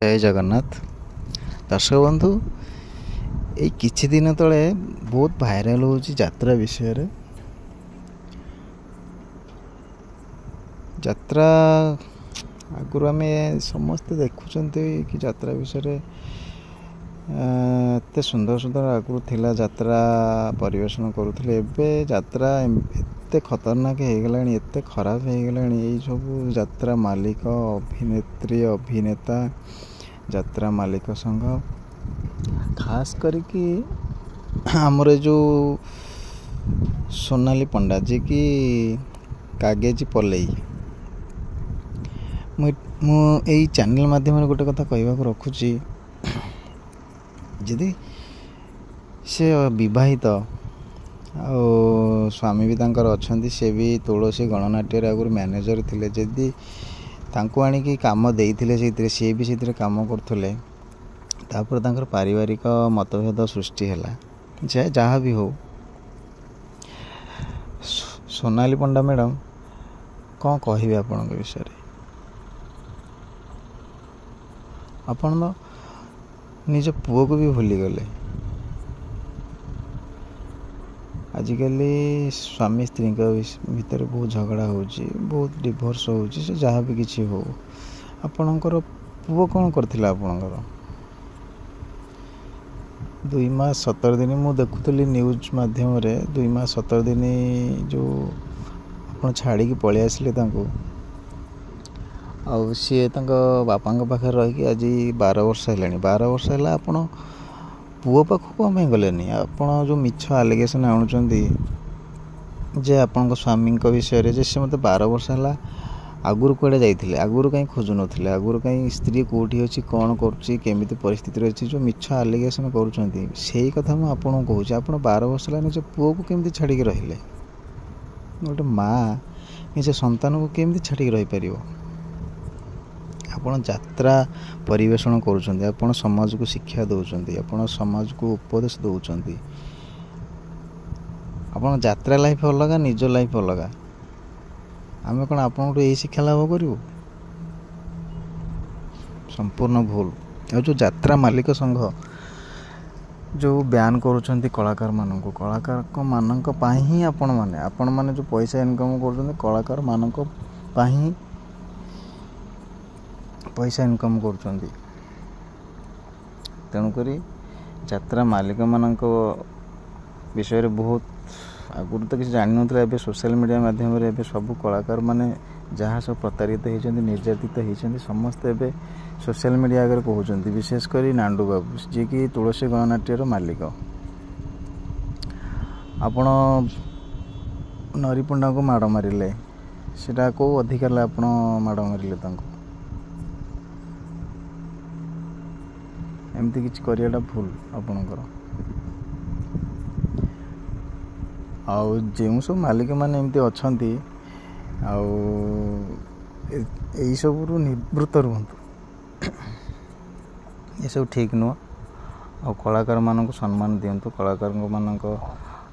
जय जगन्नाथ दर्शक बंधु ये किछि दिन तले बहुत भाइराल होची यात्रा विषय रे। यात्रा आगुर आम समस्ते देखुंत कि यात्रा विषय एत सुंदर सुंदर आगुर थिला यात्रा परिवेशन करुले। एबे यात्रा एते खतरनाक हो गला, एते खराब हो गला। ये सब यात्रा मालिक, अभिनेत्री, अभिनेता, यात्रा मालिक संघ, खास करके आमर जो सोनाली पंडा जी की कागेजी पलई, मुझे चैनल माध्यम गोटे कथा कहवाक रखुची। जदि से विवाहित स्वामी भी तांकर अछंती, से भी तुलसी गणनाट्य आगुरी मैनेजर थिले। जदि तांको आनिकी काम देइथिले सेतिरे, से भी सेतिरे काम करथुले, तापर तांकर पारिवारिक मतभेद सृष्टि हैला। जहाँ भी हो, सोनाली पंडा मैडम कौन कहबे आपन विषय रे? आपन तो निज पुओ को भी भूली गले। आजिकल स्वामी स्त्री भितर बहुत झगड़ा होची, बहुत डिवोर्स होची। से जहाँ भी किसी हो, आपणकर पुओ कौन करथिला? आपणकर 2 मास 17 दिन मु देखुली न्यूज माध्यम रे। 2 मास 17 दिन जो आपण छाड़ी की पळि आसले तांको, आउ सी बापा पाखे रही आज 12 वर्ष है। 12 वर्ष है आपण पुओ पाखु कम गलेनी? आपण जो मिछ आलिगेसन आणुचंदी जे आपण स्वामी विषय रे, जे से मते 12 वर्ष है आगुर कुआडे जाइथिले, आगुर कहीं खोजु नथिले, आगुर कहीं स्त्री कोठी अछि, कोन करछि, केमिति परिस्थिति अछि, जो मिछ आलिगेसन करूचंदी, सेही कथा म आपण कहूछि। आपण 12 वर्ष है निज पुओ को केमिति छाड़ी के रहिले? गोटे माँ निज संतान को केमिति छाड़ी के रहि परिबो? आपण यात्रा परिवेषण करूचंदी, आपण समाज को शिक्षा दउचंदी, आपण समाज को उपदेश दउचंदी। आपण यात्रा लाइफ अलग, निज लाइफ अलग। आमे कोन आपण यही शिक्षा लाभ करू? संपूर्ण भूल। और जो यात्रा मालिक संघ जो बयान करूचंदी कलाकार मानक, कलाकार मानक पाई ही आपण माने जो पैसा इनकम करूचंदी, कलाकार मानक पाई पैसा इनकम करूचंदी। तेणुकरी यात्रा मालिक मानक विषय रे बहुत आगुर तो किसी जान नथिला। एबे सोशल मीडिया माध्यम रे एबे सब कलाकार माने जहाँ सब प्रतारित होइचंदी, निर्यातित होइचंदी, समस्त एबे सोशल मीडिया आगे कहउचंदी। विशेष करी नांडू बाबू जे कि तुलसी गणनाट्यर मालिक। आपण नरी पंडा को माड़ मारिले, सेटा को अधिकार आपण माड़ मारिले तांको? एमती किछि करियाटा भूल आपणकर। आउ जो सब मालिक माने एमती अछंती, आउ एई सब रु निवृत्त रुहंतु। ये सब ठीक नुह। आ कलाकार मानक सम्मान दियंतु, कलाकार मानक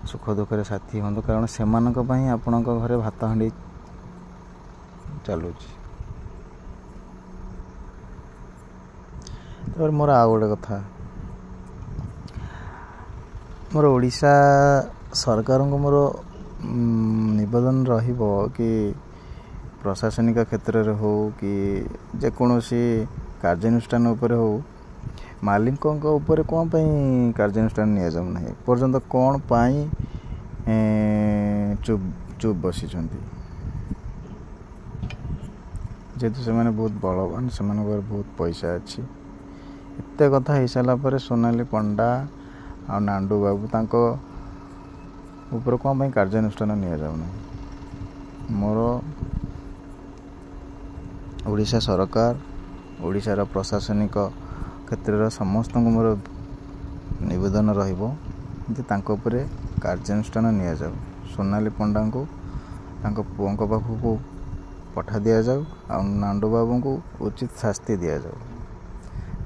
सुख दुख रे साथी हंतु, कारण से मानक पई आपणक घरे भात हांडी चलुची। तो मोर आ गोटे कथा, मोर ओडिशा सरकार को मोर निवेदन रहिबो कि प्रशासनिक क्षेत्र रे हो कि जेकोसी कार्यानुष्ठान उपर हो, मालिकों उपर कौन पाई कार्यानुष्ठान निया जाउ नाही पर्यंत कौन पाई चुप बसी छंती? जेतु से माने बहुत बलवान, से माने बहुत पैसा अछि। एते कथा हो सारा पर सोनाली पंडा आ नांडू बाबू तांको ऊपर कौन पाई कार्यानुष्ठान निया जाउ नाही? मोर ओडिशा सरकार, ओडिशार प्रशासनिक क्षेत्र समस्त को मोर निवेदन रहिबो जे तांको ऊपर कार्यानुष्ठान निया जाउ। सोनाली पंडा को तांको पुओं पाखु को पठा दिया जाउ, आ नांडू बाबू को उचित शास्ति दिया जाउ।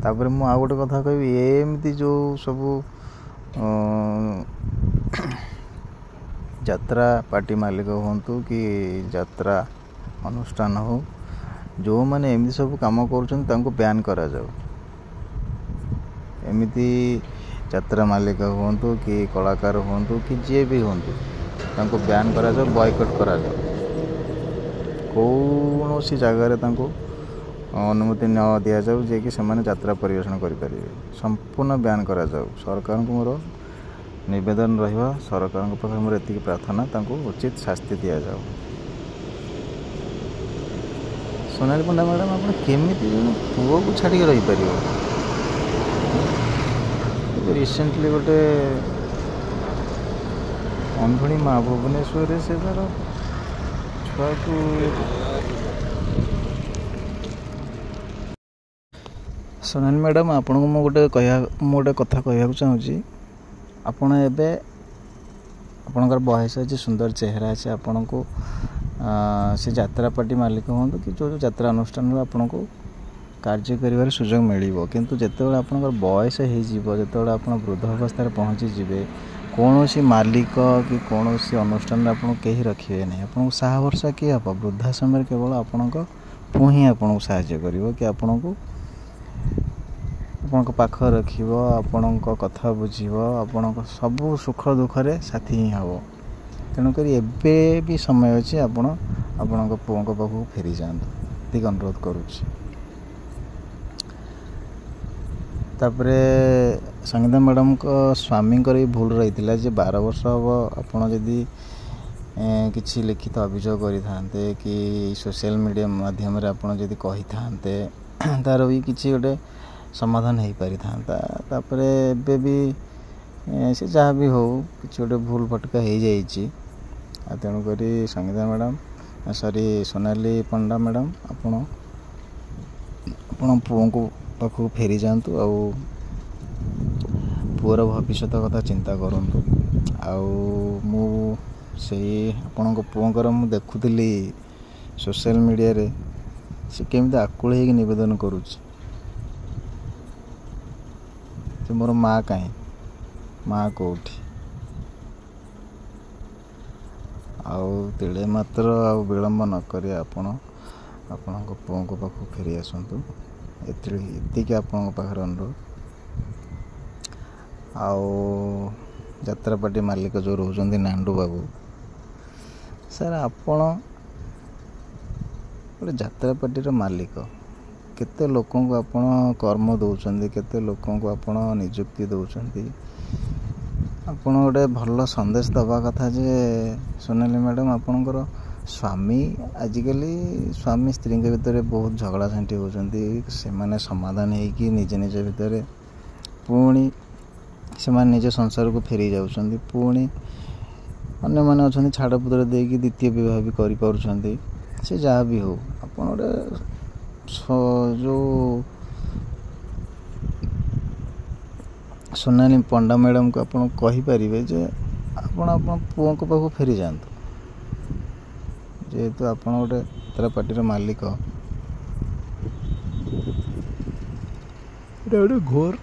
तापर मु आ गोटे कथा कहबी, एमती जो सब यात्रा पार्टी मालिक हंतु कि यात्रा अनुष्ठान हो, जो माने एमती सब काम करूछन तांको बैन करा जाउ। एमती यात्रा मालिक हुंतु कि कलाकार हुंतु कि जी भी हुंतु तांको बैन करा जाओ बॉयकट करा जाओ कौन सी जगार अनुमति न दि जाऊ जे कि सेमाने यात्रा परिवेषण करें संपूर्ण बैन करा जाओ सरकार को मोर निवेदन रहा सरकार पाखे मोर एति प्रार्थना तांको उचित शास्ति दि जाओ। सोनाली पंडा मैडम आप केमिति पुओ को छाड़ी रही पार रिसेंटली गोटे अंधणी माँ भुवनेश्वर से तार छुआ को सोनाली मैडम आपन को गोटे कथा कहूँ चाहूँगी आपण एबे आपणकर बयस अच्छे सुंदर चेहरा अच्छे आपण को से यात्रा पार्टी मालिक हूँ कि जो यात्रा अनुष्ठान आपन को कार्य कर सुजोग मिल किंतु जितेबाला आपणकर बयस हो आप वृद्ध अवस्था पहुँची जीवे कौन सी मालिक कि कौन सी अनुष्ठान आपन कहीं रखिए ना आपन साहा भरसा किए हम वृद्धा समय केवल आपण पुँ ही आपन को साहाय्य कर कि आपण को आपण पाख रख आपण कथा बुझ आपण सब सुख दुखरे साथी ही हम तेणुक एबे भी समय अच्छे आपण पुओं पाखक फेरी जातु ये अनुरोध करुच्ची। संगीता मैडम को स्वामी भी भूल रही जे 12 वर्ष हम आपड़ जदि किसी लिखित अभियोग करते कि सोशल मीडिया माध्यम आपड़ जदि कही था तार भी किसी गोटे समाधान हो पारि था भी से जहाँ भी हो कि गोटे भूल भटका हो जाइए तेणुक संगीता मैडम सॉरी सोनाली पंडा मैडम आपण पुओं को पाखक फेरी जातु पुअर भविष्य कथा चिंता करूँ आपण पुओंकर मु देखुली सोशल मीडिया रे से केमती आकुल हो निवेदन करुच्ची मोर माँ कहीं माँ कौटी आड़े मात्र विलम्ब नक आपण पुओं को पाखक फेरी आसतु एति आपण पाखे अनुरोध। यात्रा पार्टी मालिक जो रोचंदी नांडू बाबू सर आपण गोटे यात्रा पार्टी मालिक केते लोकों को आपण कर्म दौरान केते लोकों को आपण निजुक्ति दौरान आपण गोटे भल संदेश दबा कथा जे सोनाली मैडम आपणकर स्वामी आजिकल स्वामी स्त्री भितर बहुत झगड़ा झांटी होती से समाधान होगी निजे निज भितर पुणी से निज संसार को फेरी जाऊँच पुणी अन्य मैंने अच्छा छाड़पुत्र देकी द्वितीय विवाह भी करें से जहाँ भी हो आप जो सोनाली पंडा मैडम को आप कहींपारे जे आपण पुओं को पाखक फेरी जातु जेहेतु आप गोटे यात्रा पार्टी मालिक गोटे घोर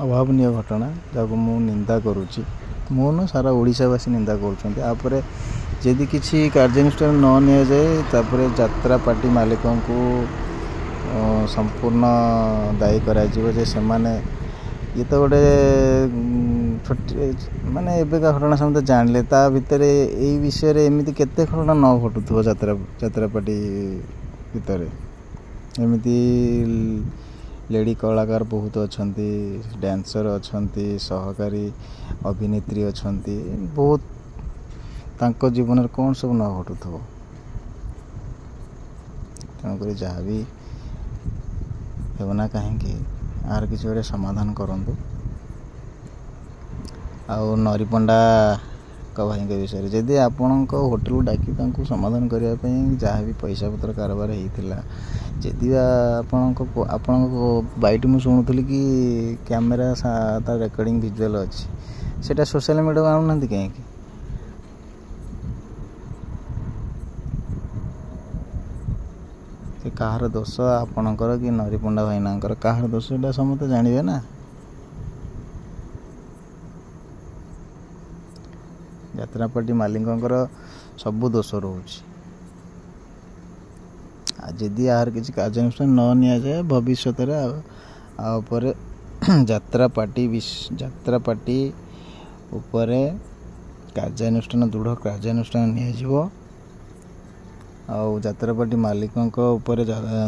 अभावनीय घटना जहाँ मु निंदा करुच्ची मो न सारा ओडिशावासी निंदा कर जदि किसी कार्यानुष्ठान न नि जाए यात्रा पार्टी मालिकों को संपूर्ण दायी करा से माने ये तो गोटे छोटे माने एबेका घटना समझते जानले ता भितर यही विषय रे एमती केते घटना न घटुथो यात्रा पार्टी भितर एमती लेडी कलाकार बहुत अच्छा डांसर अच्छा सहकारी अभिनेत्री अच्छा बहुत तांको जीवन कौन सब न घटुथो तेणुक जहाँ भी होना कहीं आर किसी गोटे समाधान करूँ। आउ नरी पंडा भाई के विषय जदि आपण होटेल डाकी समाधान करने जहाँ भी पैसा पत्र कारोबार होता जदि आपण बाइट मुझे शुणुली कि कैमेरा तार रेकर्डिंग विजुअल अच्छी सेटा सोशल मीडिया आणुना कहीं कहार दोष आपणकर कि नरी पंडा भाईना कहार दोष एटा समस्त जानवे ना। यात्रा पार्टी मालिकंकर सबू दोष रोच जदि यार किसी कार्यानुष्ठान न नि जाए भविष्य ଯାତ୍ରା ପାର୍ଟି ଉପରେ ଦୃଢ଼ କାର୍ଯ୍ୟାନୁଷ୍ଠାନ ନିଆଯିବ। ଆଉ ଯାତ୍ରା ପାର୍ଟି ମାଲିକଙ୍କ ଉପରେ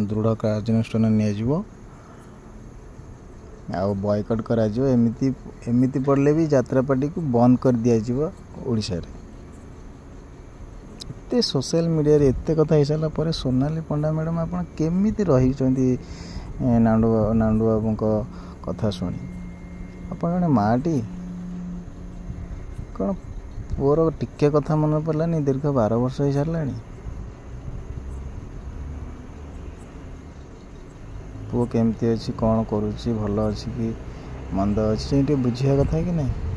ଦୃଢ଼ କାର୍ଯ୍ୟାନୁଷ୍ଠାନ ନିଆଯିବ ଆଉ ବୟକଟ୍ କରାଯିବ। ଏମିତି ପଡ଼ିଲେ ବି ଯାତ୍ରା ପାର୍ଟିକୁ ବନ୍ଦ କରିଦିଆଯିବ ଓଡ଼ିଶାରେ। ଏତେ ସୋସିଆଲ ମିଡ଼ିଆରେ ଏତେ କଥା ହେଇସାରିଲା ପରେ ସୋନାଲି ପଣ୍ଡା ମ୍ୟାଡ଼ାମ୍ ଆପଣ କେମିତି ରହିଛନ୍ତି ନାଣ୍ଡୁ ବାବୁଙ୍କ କଥା ଶୁଣି? ଆପଣ ଜଣେ ମାଆଟି, କ'ଣ ପୁଅର ଟିକେ କଥା ମନେ ପଡ଼ିଲାନି? ଦୀର୍ଘ 12 ବର୍ଷ ହେଇସାରିଲାଣି। ପୁଅ କେମିତି ଅଛି, କ'ଣ କରୁଛି, ଭଲ ଅଛି କି ମନ୍ଦ ଅଛି, ଟିକେ ବୁଝିବା କଥା କି ନାହିଁ?